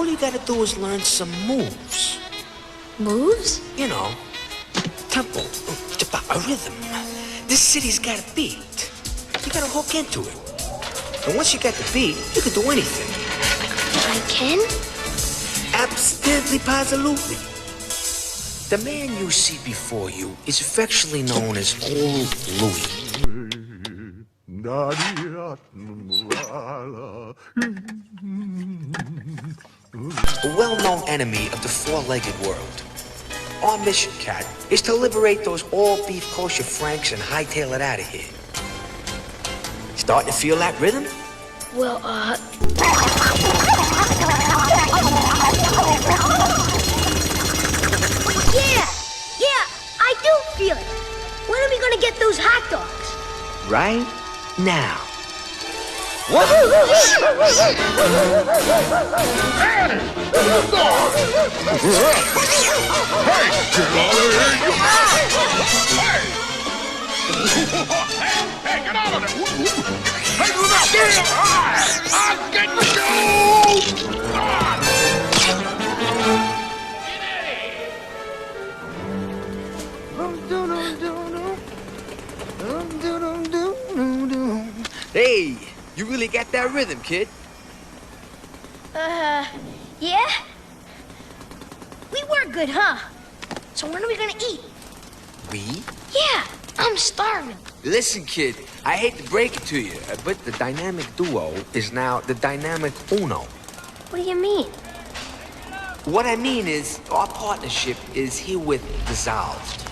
all you gotta do is learn some moves. Moves? You know, tempo, a rhythm. This city's got a beat. You gotta hook into it. And once you got the beat, you can do anything. I can? Absolutely, positively. The man you see before you is affectionately known as Old Louis. A well-known enemy of the four-legged world. Our mission, Cat, is to liberate those all-beef kosher Franks and hightail it out of here. Starting to feel that rhythm? Well, Yeah, I do feel it. When are we gonna get those hot dogs? Right now. Hey, get out of there! Hey, look out! I'll get you! Hey, you really got that rhythm, kid. Yeah? We were good, huh? So when are we gonna eat? We? Yeah, I'm starving. Listen, kid, I hate to break it to you, but the dynamic duo is now the dynamic uno. What do you mean? What I mean is, our partnership is herewith dissolved.